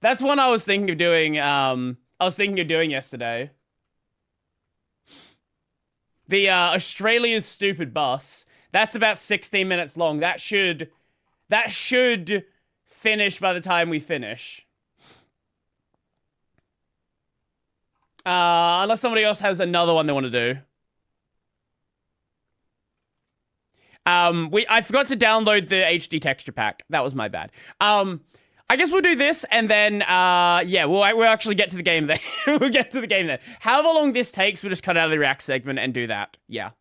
That's one I was thinking of doing. Yesterday. The Australia's stupid bus. That's about 16 minutes long. That should finish by the time we finish. Unless somebody else has another one they want to do. I forgot to download the HD texture pack. That was my bad. I guess we'll do this, and then, yeah, we'll actually get to the game then. We'll get to the game then. However long this takes, we'll just cut out of the React segment and do that. Yeah.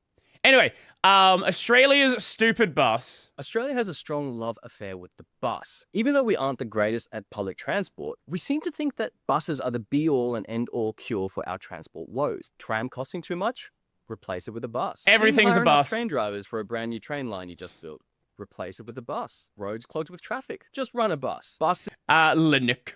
Anyway, Australia's stupid bus. Australia has a strong love affair with the bus. Even though we aren't the greatest at public transport, we seem to think that buses are the be-all and end-all cure for our transport woes. Tram costing too much? Replace it with a bus. Everything's a bus. Train drivers for a brand new train line you just built. Replace it with a bus. Roads clogged with traffic. Just run a bus. Bus Linux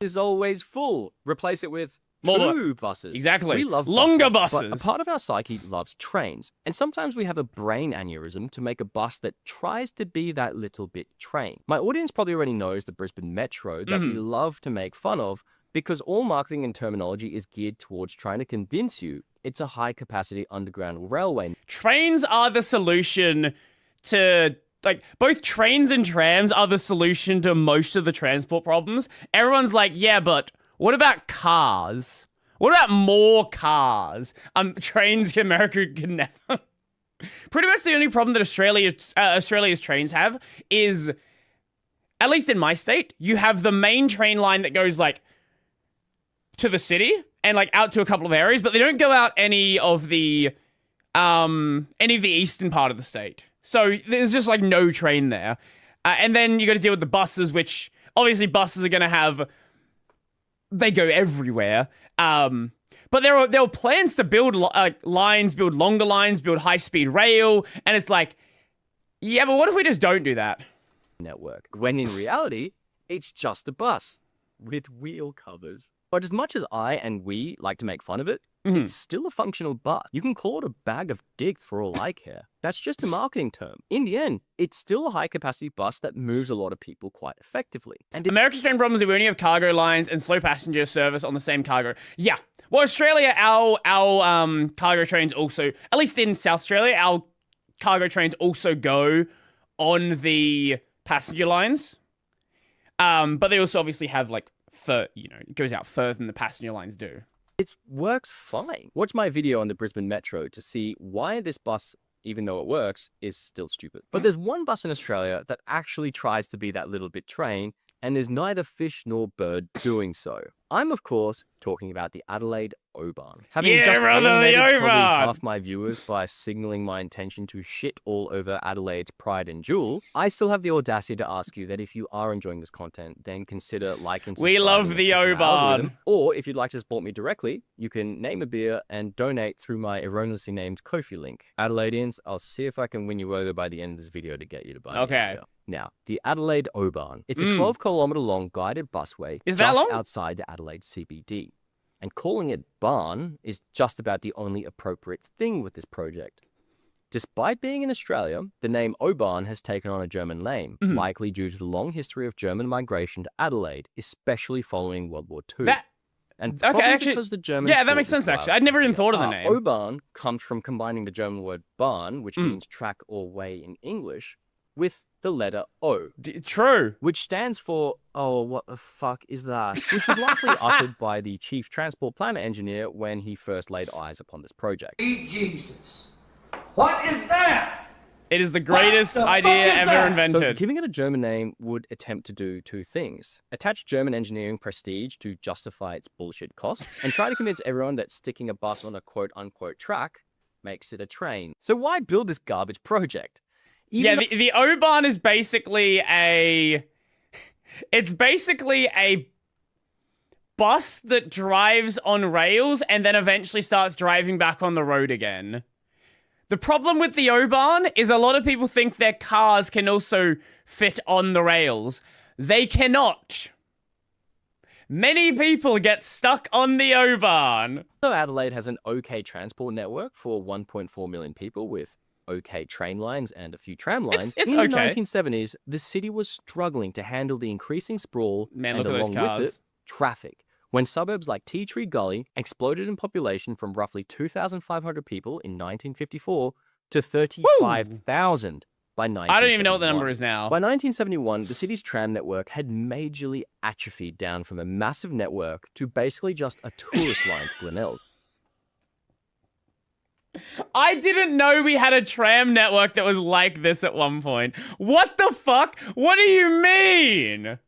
is always full. Replace it with more two buses. Exactly. We love longer buses. buses. But a part of our psyche loves trains. And sometimes we have a brain aneurysm to make a bus that tries to be that little bit train. My audience probably already knows the Brisbane Metro that we love to make fun of because all marketing and terminology is geared towards trying to convince you it's a high-capacity underground railway. Trains are the solution to, like, both trains and trams are the solution to most of the transport problems. Everyone's like, yeah, but what about cars? What about more cars? Trains, America can never. Pretty much the only problem that Australia's trains have is, at least in my state, you have the main train line that goes, like, to the city and, like, out to a couple of areas, but they don't go out any of the eastern part of the state. So there's just, like, no train there. And then you got to deal with the buses, which obviously buses are going to have, they go everywhere. But there were plans to build lines, build longer lines, build high-speed rail, and it's like, yeah, but what if we just don't do that? Network. When in reality, it's just a bus with wheel covers. But as much as I and we like to make fun of it, it's still a functional bus. You can call it a bag of dicks for all I care. That's just a marketing term. In the end, it's still a high-capacity bus that moves a lot of people quite effectively. And America's train problem is that we only have cargo lines and slow passenger service on the same cargo. Yeah. Well, Australia, our cargo trains also, at least in South Australia, our cargo trains also go on the passenger lines. But they also obviously have, like, it goes out further than the passenger lines do. It works fine. Watch my video on the Brisbane Metro to see why this bus, even though it works, is still stupid. But there's one bus in Australia that actually tries to be that little bit train, and there's neither fish nor bird doing so. I'm, of course, talking about the Adelaide O-Bahn. Having just alienated probably half my viewers by signaling my intention to shit all over Adelaide's pride and jewel, I still have the audacity to ask you that if you are enjoying this content, then consider liking, we love the O-Bahn. Or if you'd like to support me directly, you can name a beer and donate through my erroneously named Ko-fi link. Adelaideans, I'll see if I can win you over by the end of this video to get you to buy me a beer. Now, the Adelaide O-Bahn. It's a 12-kilometre long guided busway just outside the Adelaide CBD. And calling it barn is just about the only appropriate thing with this project. Despite being in Australia, the name O-Bahn has taken on a German name, likely due to the long history of German migration to Adelaide, especially following World War II. And because the Germans that makes sense, actually. I'd never even thought of the name. O-Bahn comes from combining the German word Bahn, which means track or way in English, with the letter O. True. Which stands for, oh, what the fuck is that? Which was likely uttered by the chief transport planner engineer when he first laid eyes upon this project. Jesus. What is that? It is the greatest idea ever invented. So giving it a German name would attempt to do two things. Attach German engineering prestige to justify its bullshit costs, and try to convince everyone that sticking a bus on a quote-unquote track makes it a train. So why build this garbage project? The O-Bahn is basically it's basically a bus that drives on rails and then eventually starts driving back on the road again. The problem with the O-Bahn is a lot of people think their cars can also fit on the rails. They cannot. Many people get stuck on the O-Bahn. So Adelaide has an okay transport network for 1.4 million people with okay train lines and a few tram lines, It's in the okay. 1970s, the city was struggling to handle the increasing sprawl Man, and look at those along with it, cars. traffic. When suburbs like Tea Tree Gully exploded in population from roughly 2,500 people in 1954 to 35,000 by 1971. I don't even know what the number is now. By 1971, the city's tram network had majorly atrophied down from a massive network to basically just a tourist line to Glenelg. I didn't know we had a tram network that was like this at one point. What the fuck? What do you mean?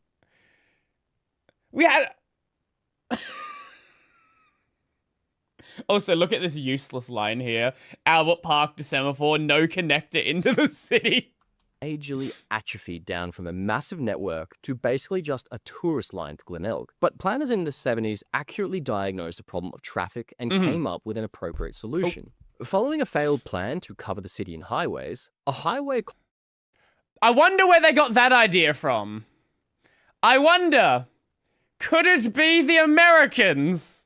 We had... Also, look at this useless line here. Albert Park to Semaphore, no connector into the city. Majorly atrophied down from a massive network to basically just a tourist line to Glenelg. But planners in the 70s accurately diagnosed the problem of traffic and came up with an appropriate solution. Following a failed plan to cover the city in highways, a highway... I wonder where they got that idea from. I wonder, could it be the Americans?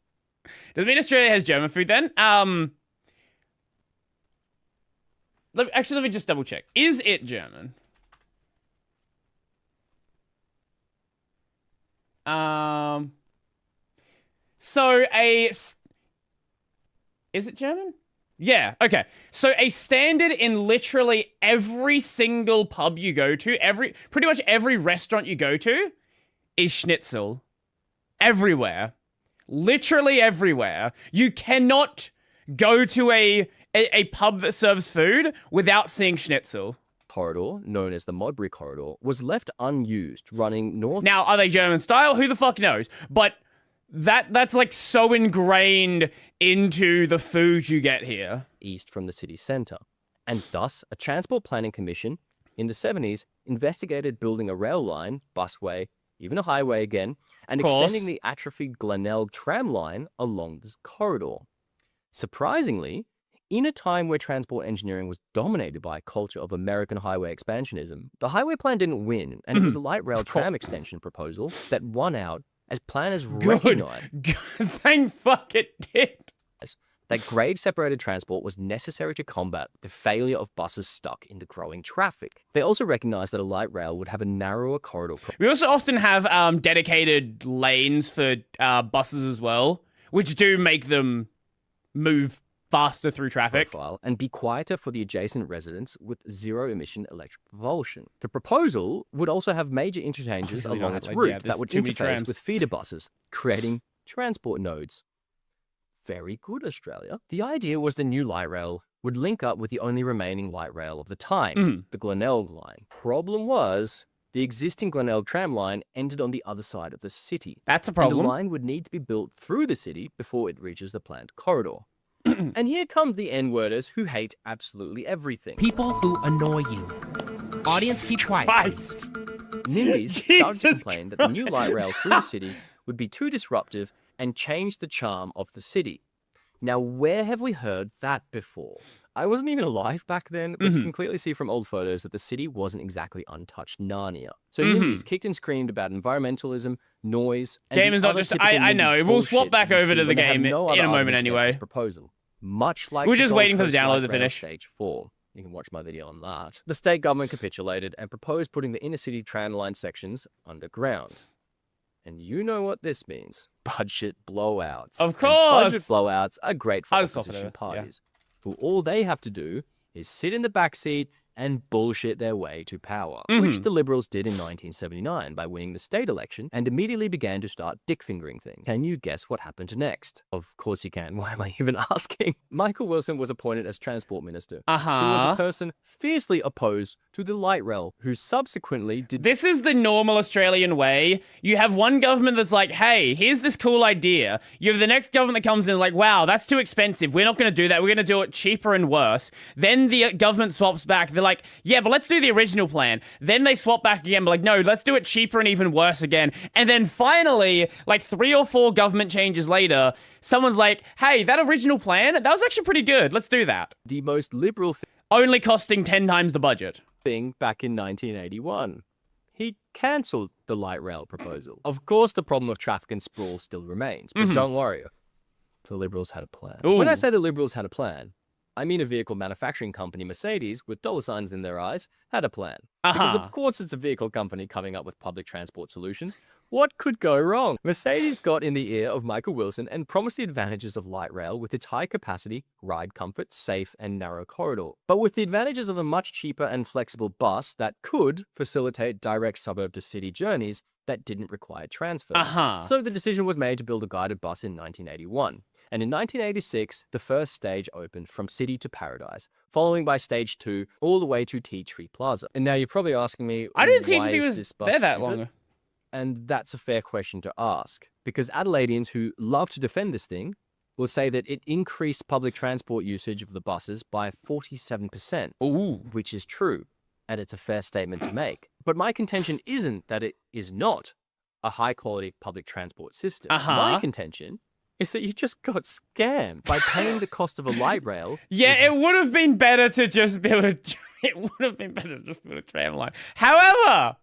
Does it mean Australia has German food then? Let me just double check. Is it German? Is it German? Yeah, okay. So a standard in literally every single pub you go to, pretty much every restaurant you go to, is schnitzel. Everywhere. Literally everywhere. You cannot go to a pub that serves food without seeing schnitzel. Corridor, known as the Modbury Corridor, was left unused, running north... Now, are they German style? Who the fuck knows? But that's like so ingrained into the food you get here. East from the city centre. And thus, a Transport Planning Commission in the 70s investigated building a rail line, busway, even a highway again, and extending the atrophied Glenelg tram line along this corridor. Surprisingly, in a time where transport engineering was dominated by a culture of American highway expansionism, the highway plan didn't win, and it was a light rail tram extension proposal that won out as planners recognized Thank fuck it did. that grade-separated transport was necessary to combat the failure of buses stuck in the growing traffic. They also recognized that a light rail would have a narrower corridor. We also often have dedicated lanes for buses as well, which do make them move faster through traffic. Profile and be quieter for the adjacent residents with zero-emission electric propulsion. The proposal would also have major interchanges along its route that would interface with feeder buses, creating transport nodes. Very good, Australia. The idea was the new light rail would link up with the only remaining light rail of the time, the Glenelg line. Problem was, the existing Glenelg tram line ended on the other side of the city. That's a problem. And the line would need to be built through the city before it reaches the planned corridor. And here come the N-worders who hate absolutely everything. People who annoy you. Audience, keep quiet. Christ. NIMBYs started to complain that the new light rail through the city would be too disruptive and change the charm of the city. Now, where have we heard that before? I wasn't even alive back then, but you can clearly see from old photos that the city wasn't exactly untouched Narnia. So NIMBYs kicked and screamed about environmentalism, noise, and game is not just... I know. We'll swap back over to the game in a moment anyway. Proposal. Much like we're just waiting for the download to finish. Stage 4. You can watch my video on that. The state government capitulated and proposed putting the inner city tram line sections underground. And you know what this means. Budget blowouts. Of course! And budget blowouts are great for opposition parties, who all they have to do is sit in the backseat and bullshit their way to power, which the Liberals did in 1979 by winning the state election and immediately began to start dick-fingering things. Can you guess what happened next? Of course you can. Why am I even asking? Michael Wilson was appointed as Transport Minister, who was a person fiercely opposed to the light rail, who subsequently did... This is the normal Australian way. You have one government that's like, hey, here's this cool idea. You have the next government that comes in like, wow, that's too expensive. We're not going to do that. We're going to do it cheaper and worse. Then the government swaps back. They're like, yeah, but let's do the original plan. Then they swap back again, but like, no, let's do it cheaper and even worse again. And then finally, like 3 or 4 government changes later, someone's like, hey, that original plan, that was actually pretty good. Let's do that. The most liberal only costing 10 times the budget. Thing back in 1981. He cancelled the light rail proposal. Of course, the problem of traffic and sprawl still remains, but don't worry. The Liberals had a plan. When I say the Liberals had a plan, I mean a vehicle manufacturing company, Mercedes, with dollar signs in their eyes, had a plan. Because of course it's a vehicle company coming up with public transport solutions. What could go wrong? Mercedes got in the ear of Michael Wilson and promised the advantages of light rail with its high capacity, ride comfort, safe and narrow corridor. But with the advantages of a much cheaper and flexible bus that could facilitate direct suburb to city journeys that didn't require transfers. So the decision was made to build a guided bus in 1981. And in 1986, the first stage opened from City to Paradise, following by stage 2 all the way to Tea Tree Plaza. And now you're probably asking me, I didn't why think is was this bus there that stupid? long. And that's a fair question to ask, because Adelaideans who love to defend this thing will say that it increased public transport usage of the buses by 47%, which is true, and it's a fair statement to make. But my contention isn't that it is not a high-quality public transport system. My contention is that you just got scammed by paying the cost of a light rail. Yeah, it would have been better to just build a... It would have been better to just build a tram line. However,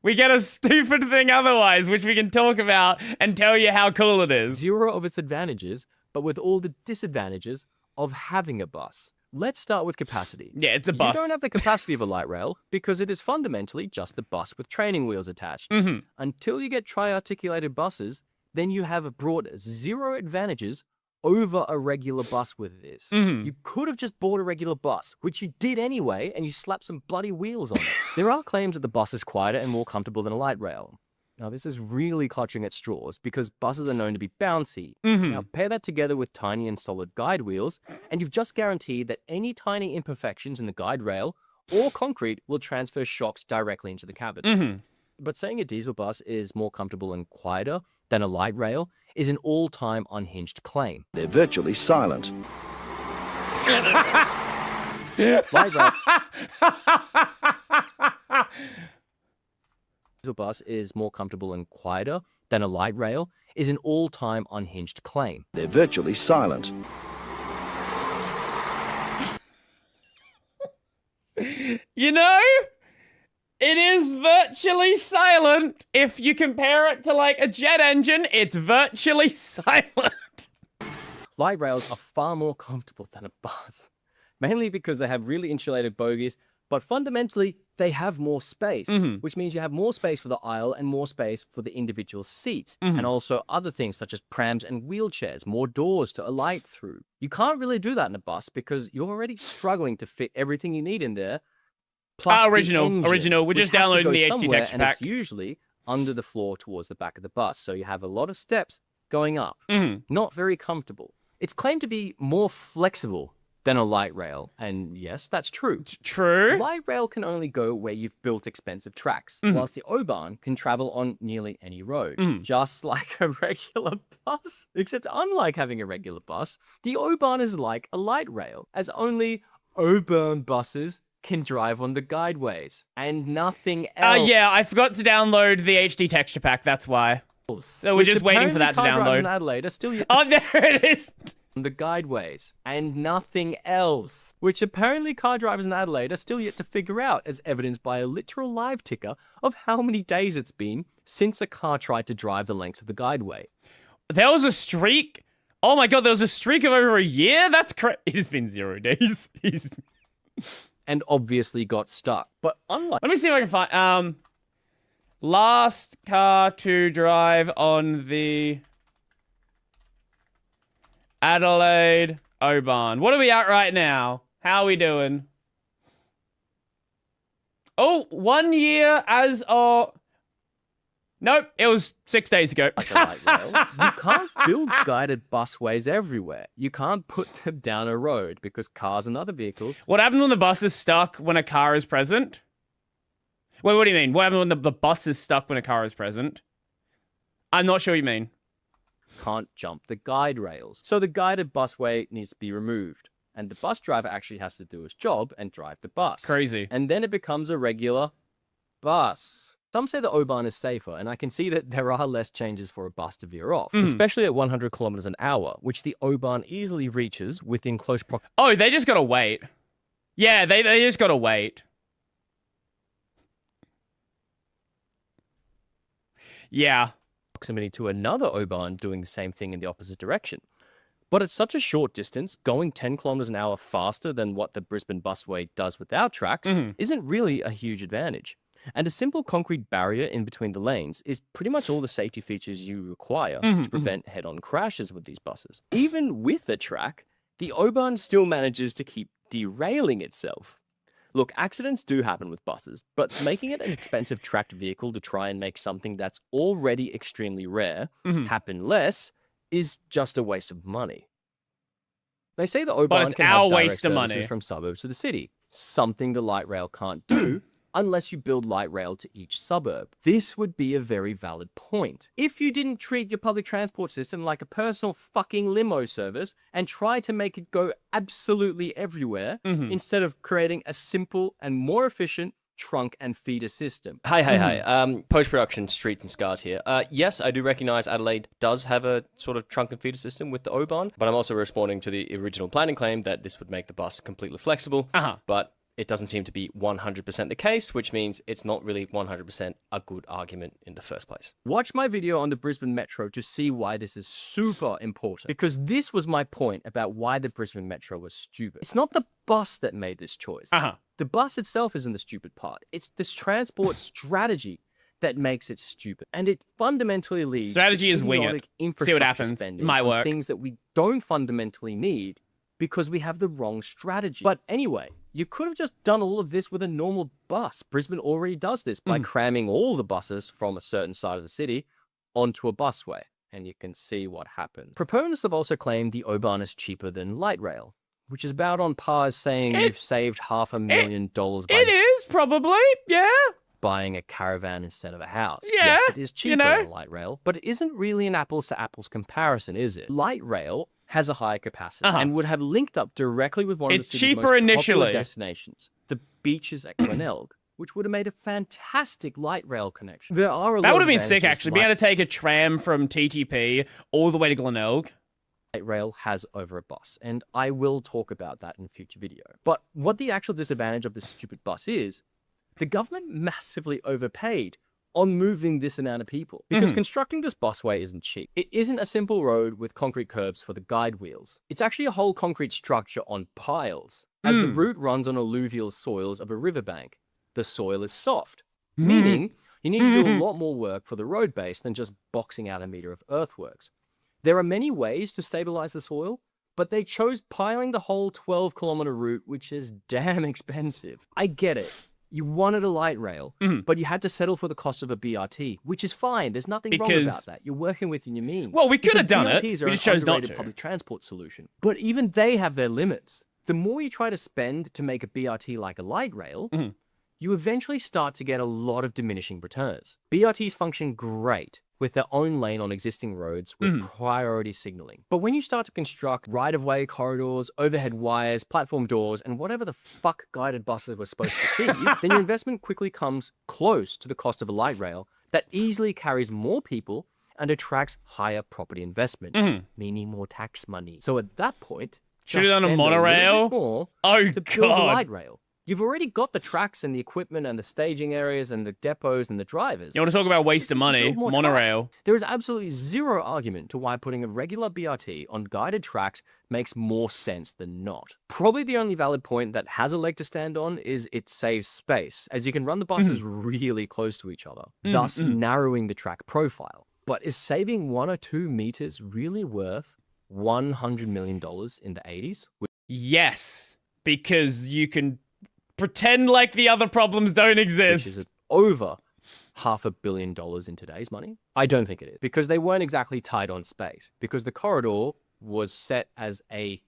we get a stupid thing otherwise, which we can talk about and tell you how cool it is. Zero of its advantages, but with all the disadvantages of having a bus. Let's start with capacity. Yeah, it's a bus. You don't have the capacity of a light rail because it is fundamentally just a bus with training wheels attached. Until you get tri-articulated buses, then you have brought zero advantages over a regular bus with this. You could have just bought a regular bus, which you did anyway, and you slapped some bloody wheels on it. There are claims that the bus is quieter and more comfortable than a light rail. Now, this is really clutching at straws because buses are known to be bouncy. Now, pair that together with tiny and solid guide wheels, and you've just guaranteed that any tiny imperfections in the guide rail or concrete will transfer shocks directly into the cabin. But saying a diesel bus is more comfortable and quieter than a light rail is an all-time unhinged claim. They're virtually silent. Light rail. Diesel bus is more comfortable and quieter than a light rail is an all-time unhinged claim. They're virtually silent. You know, it is virtually silent. If you compare it to like a jet engine, it's virtually silent. Light rails are far more comfortable than a bus, mainly because they have really insulated bogies, but fundamentally they have more space, which means you have more space for the aisle and more space for the individual seats, and also other things such as prams and wheelchairs, more doors to alight through. You can't really do that in a bus because you're already struggling to fit everything you need in there. Plus original. We're just downloading the HD texture and pack. it's usually under the floor towards the back of the bus, so you have a lot of steps going up. Not very comfortable. It's claimed to be more flexible than a light rail, and yes, that's true. True. Light rail can only go where you've built expensive tracks, whilst the O-Bahn can travel on nearly any road, just like a regular bus. Except unlike having a regular bus, the O-Bahn is like a light rail, as only O-Bahn buses can drive on the guideways, and nothing else. Yeah, I forgot to download the HD texture pack, that's why. So we're just waiting for that to download. In Adelaide are still yet Oh, there it is. on the guideways, and nothing else, which apparently car drivers in Adelaide are still yet to figure out, as evidenced by a literal live ticker of how many days it's been since a car tried to drive the length of the guideway. There was a streak. Oh my god, there was a streak of over a year? That's correct. It has been 0 days. And obviously got stuck. But unlike... Let me see if I can find... last car to drive on the Adelaide O-Bahn. What are we at right now? How are we doing? Oh, 1 year as of... Nope, it was 6 days ago. Like a light rail, you can't build guided busways everywhere. You can't put them down a road because cars and other vehicles... What happens when the bus is stuck when a car is present? Wait, what do you mean? What happens when the bus is stuck when a car is present? I'm not sure what you mean. Can't jump the guide rails. So the guided busway needs to be removed. And the bus driver actually has to do his job and drive the bus. Crazy. And then it becomes a regular bus. Some say the O-Bahn is safer, and I can see that there are less changes for a bus to veer off, especially at 100 kilometers an hour, which the O-Bahn easily reaches within close proximity. Oh, they just gotta wait. Yeah, they just gotta wait. Yeah. Proximity to another O-Bahn doing the same thing in the opposite direction. But at such a short distance, going 10 kilometers an hour faster than what the Brisbane busway does without tracks isn't really a huge advantage. And a simple concrete barrier in between the lanes is pretty much all the safety features you require to prevent head-on crashes with these buses. Even with a track, the Oban still manages to keep derailing itself. Look, accidents do happen with buses, but making it an expensive tracked vehicle to try and make something that's already extremely rare happen less is just a waste of money. They say the Oban can have direct services from suburbs to the city, something the light rail can't do unless you build light rail to each suburb. This would be a very valid point. If you didn't treat your public transport system like a personal fucking limo service and try to make it go absolutely everywhere instead of creating a simple and more efficient trunk and feeder system. Hi. Post-production, Streets and Scars here. Yes, I do recognize Adelaide does have a sort of trunk and feeder system with the Oban, but I'm also responding to the original planning claim that this would make the bus completely flexible. But it doesn't seem to be 100% the case, which means it's not really 100% a good argument in the first place. Watch my video on the Brisbane Metro to see why this is super important, because this was my point about why the Brisbane Metro was stupid. It's not the bus that made this choice. The bus itself isn't the stupid part. It's this transport strategy that makes it stupid. And it fundamentally leads to idiotic infrastructure spending on things that we don't fundamentally need because we have the wrong strategy. But anyway, you could have just done all of this with a normal bus. Brisbane already does this by cramming all the buses from a certain side of the city onto a busway. And you can see what happens. Proponents have also claimed the Oban is cheaper than light rail, which is about on par as saying you've saved $500,000 by... It is, probably, yeah. Buying a caravan instead of a house. Yeah, yes, it is cheaper than light rail, but it isn't really an apples to apples comparison, is it? Light rail has a higher capacity and would have linked up directly with one of the city's most popular destinations, the beaches at Glenelg, which would have made a fantastic light rail connection. There are that would have been sick, actually. Being able to take a tram from TTP all the way to Glenelg. Light rail has over a bus, and I will talk about that in a future video. But what the actual disadvantage of this stupid bus is, the government massively overpaid on moving this amount of people, because constructing this busway isn't cheap. It isn't a simple road with concrete curbs for the guide wheels. It's actually a whole concrete structure on piles. As the route runs on alluvial soils of a riverbank, the soil is soft, meaning you need to do a lot more work for the road base than just boxing out a meter of earthworks. There are many ways to stabilize the soil, but they chose piling the whole 12-kilometer route, which is damn expensive. I get it. You wanted a light rail, but you had to settle for the cost of a BRT, which is fine. There's nothing wrong about that. You're working within your means. Well, we could have done it. We just chose not to. Public transport solution. But even they have their limits. The more you try to spend to make a BRT like a light rail, you eventually start to get a lot of diminishing returns. BRTs function great with their own lane on existing roads with priority signaling. But when you start to construct right-of-way corridors, overhead wires, platform doors, and whatever the fuck guided buses were supposed to achieve, then your investment quickly comes close to the cost of a light rail that easily carries more people and attracts higher property investment, meaning more tax money. So at that point, should have done a monorail more to build a light rail. You've already got the tracks and the equipment and the staging areas and the depots and the drivers. You want to talk about waste of money? Monorail. There is absolutely zero argument to why putting a regular BRT on guided tracks makes more sense than not. Probably the only valid point that has a leg to stand on is it saves space, as you can run the buses really close to each other, thus narrowing the track profile. But is saving 1 or 2 meters really worth $100 million in the 80s? Yes, because you can pretend like the other problems don't exist. Which is over $500 million in today's money? I don't think it is, because they weren't exactly tight on space, because the corridor was set as a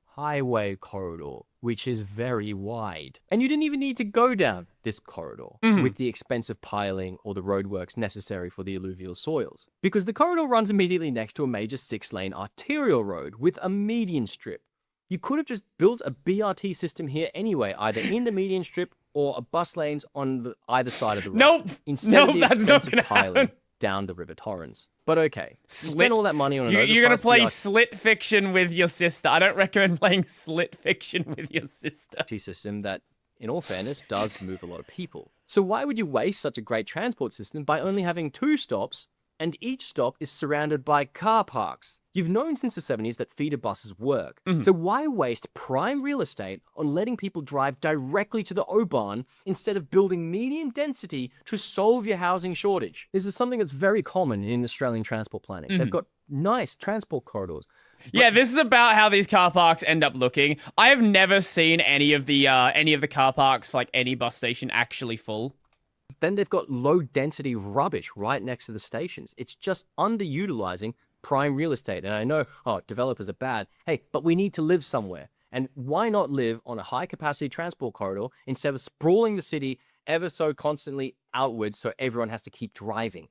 highway corridor, which is very wide. And you didn't even need to go down this corridor with the expensive piling or the roadworks necessary for the alluvial soils, because the corridor runs immediately next to a major 6-lane arterial road with a median strip. You could have just built a BRT system here anyway, either in the median strip or a bus lanes on either side of the road. Nope. Instead of the expensive piling down the River Torrens. But okay, you spend all that money on an You're going to play slit fiction with your sister. I don't recommend playing slit fiction with your sister. System that, in all fairness, does move a lot of people. So why would you waste such a great transport system by only having 2 stops and each stop is surrounded by car parks. You've known since the 70s that feeder buses work. So why waste prime real estate on letting people drive directly to the Autobahn instead of building medium density to solve your housing shortage? This is something that's very common in Australian transport planning. They've got nice transport corridors. Yeah, this is about how these car parks end up looking. I have never seen any of the car parks, like any bus station, actually full. Then they've got low density rubbish right next to the stations. It's just underutilizing prime real estate. And I know, developers are bad. Hey, but we need to live somewhere. And why not live on a high capacity transport corridor instead of sprawling the city ever so constantly outwards so everyone has to keep driving?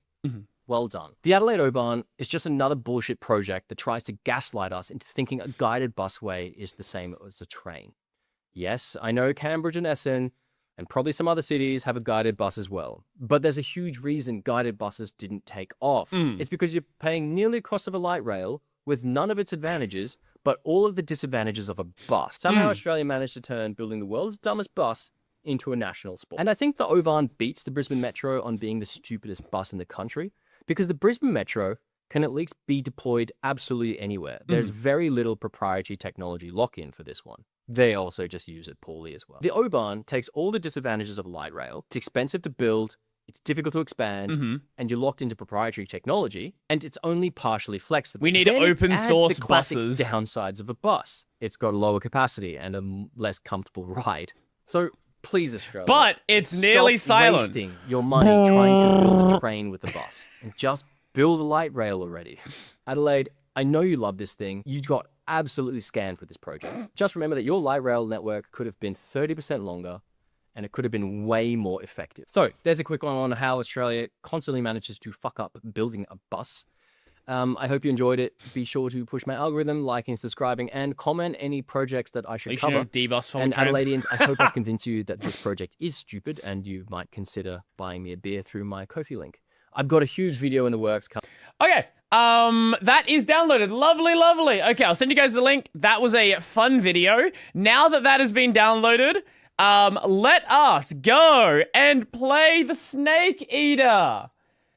Well done. The Adelaide Autobahn is just another bullshit project that tries to gaslight us into thinking a guided busway is the same as a train. Yes, I know Cambridge and Essen and probably some other cities have a guided bus as well. But there's a huge reason guided buses didn't take off. It's because you're paying nearly the cost of a light rail with none of its advantages, but all of the disadvantages of a bus. Somehow Australia managed to turn building the world's dumbest bus into a national sport. And I think the Autobahn beats the Brisbane Metro on being the stupidest bus in the country, because the Brisbane Metro can at least be deployed absolutely anywhere. There's very little proprietary technology lock-in for this one. They also just use it poorly as well. The Autobahn takes all the disadvantages of light rail. It's expensive to build, it's difficult to expand, and you're locked into proprietary technology, and it's only partially flexible. We need open source the classic buses. Downsides of a bus. It's got a lower capacity and a less comfortable ride. So please, Australia. But it's nearly silent. Stop wasting your money trying to build a train with a bus and just build a light rail already. Adelaide, I know you love this thing. You got absolutely scammed with this project. Just remember that your light rail network could have been 30% longer and it could have been way more effective. So there's a quick one on how Australia constantly manages to fuck up building a bus. I hope you enjoyed it. Be sure to push my algorithm, liking, subscribing, and comment any projects that I should cover. And Adelaideans, I hope I've convinced you that this project is stupid and you might consider buying me a beer through my Ko-fi link. I've got a huge video in the works. Okay, that is downloaded. Lovely, lovely. Okay, I'll send you guys the link. That was a fun video. Now that that has been downloaded, let us go and play the Snake Eater.